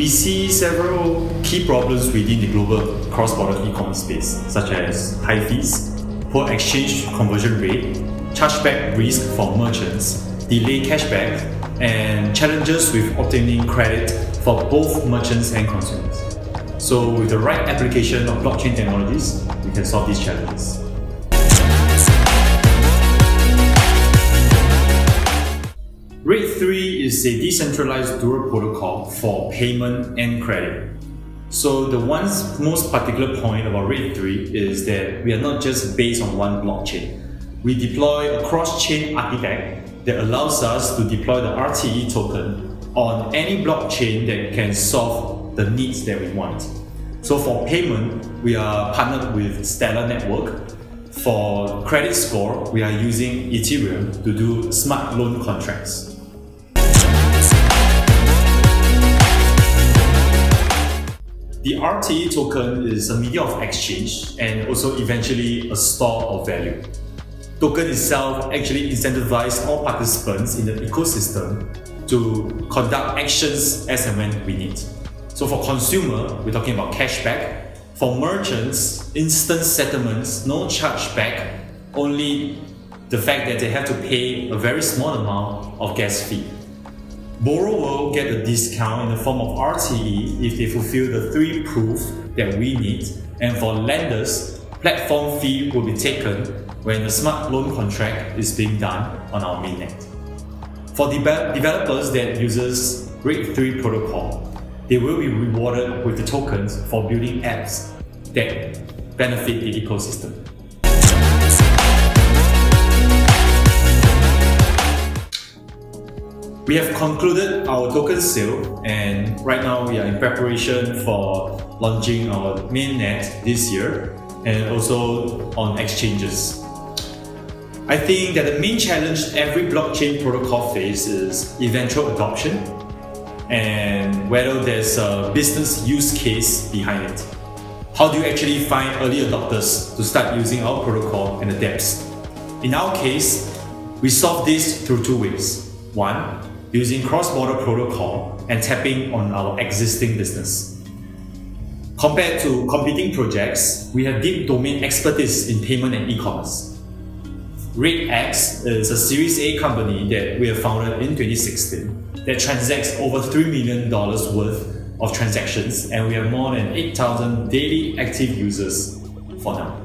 We see several key problems within the global cross-border e-commerce space, such as high fees, poor exchange conversion rate, chargeback risk for merchants, delayed cashback, and challenges with obtaining credit for both merchants and consumers. So with the right application of blockchain technologies, we can solve these challenges. Rate3 is a decentralized dual protocol for payment and credit. So the most particular point about Rate3 is that we are not just based on one blockchain. We deploy a cross-chain architect that allows us to deploy the RTE token on any blockchain that can solve the needs that we want. So for payment, we are partnered with Stellar Network. For credit score, we are using Ethereum to do smart loan contracts. The RTE token is a medium of exchange and also eventually a store of value. Token itself actually incentivizes all participants in the ecosystem to conduct actions as and when we need. So for consumer, we're talking about cashback. For merchants, instant settlements, no chargeback, only the fact that they have to pay a very small amount of gas fee. Borrower will get a discount in the form of RTE if they fulfill the 3 proofs that we need, and for lenders, platform fee will be taken when the smart loan contract is being done on our mainnet. For developers that uses Rate3 protocol, they will be rewarded with the tokens for building apps that benefit the ecosystem. We have concluded our token sale, and right now we are in preparation for launching our mainnet this year and also on exchanges. I think that the main challenge every blockchain protocol faces is eventual adoption and whether there's a business use case behind it. How do you actually find early adopters to start using our protocol and adapt? In our case, we solve this through 2 ways. One, using cross-border protocol and tapping on our existing business. Compared to competing projects, we have deep domain expertise in payment and e-commerce. Rate3 is a Series A company that we have founded in 2016 that transacts over $3 million worth of transactions, and we have more than 8,000 daily active users for now.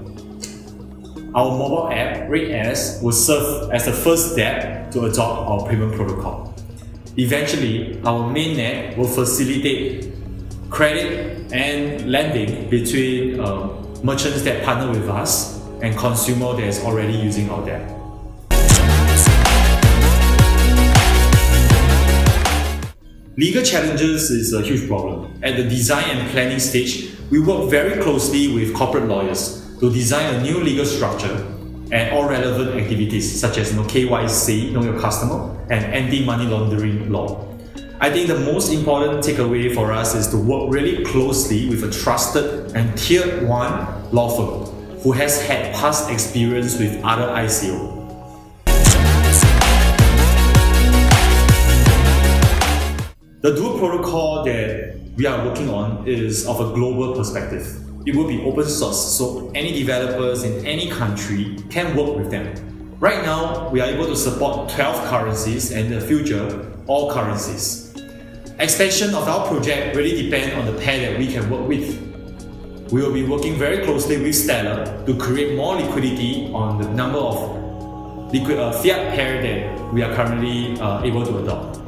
Our mobile app, Rate3, will serve as the first step to adopt our payment protocol. Eventually, our mainnet will facilitate credit and lending between merchants that partner with us and consumer that is already using our app. Legal challenges is a huge problem. At the design and planning stage, we work very closely with corporate lawyers to design a new legal structure and all relevant activities such as KYC, know your customer, and anti-money laundering law. I think the most important takeaway for us is to work really closely with a trusted and tier 1 law firm who has had past experience with other ICO. The dual protocol that we are working on is of a global perspective. It will be open source, so any developers in any country can work with them. Right now, we are able to support 12 currencies and in the future, all currencies. Expansion of our project really depends on the pair that we can work with. We will be working very closely with Stellar to create more liquidity on the number of fiat pair that we are currently able to adopt.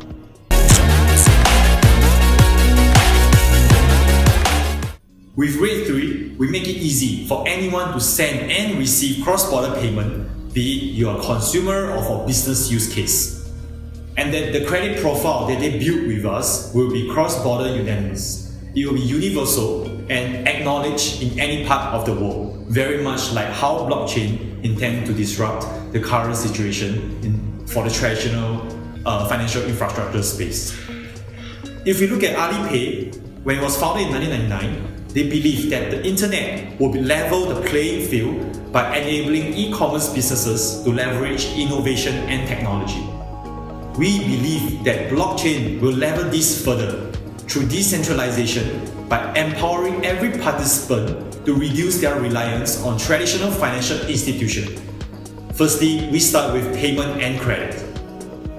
With Rate3, we make it easy for anyone to send and receive cross-border payment, be it you're a consumer or for business use case. And that the credit profile that they build with us will be cross-border unanimous. It will be universal and acknowledged in any part of the world, very much like how blockchain intend to disrupt the current situation for the traditional financial infrastructure space. If we look at Alipay, when it was founded in 1999, they believe that the internet will level the playing field by enabling e-commerce businesses to leverage innovation and technology. We believe that blockchain will level this further through decentralization by empowering every participant to reduce their reliance on traditional financial institutions. Firstly, we start with payment and credit.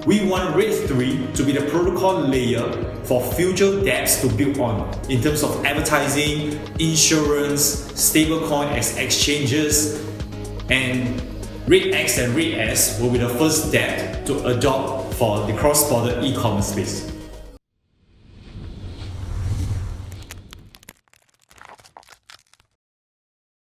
We want Rate3 to be the protocol layer for future dApps to build on in terms of advertising, insurance, stablecoin as exchanges, and Rate X and Rate S will be the first dApp to adopt for the cross-border e-commerce space.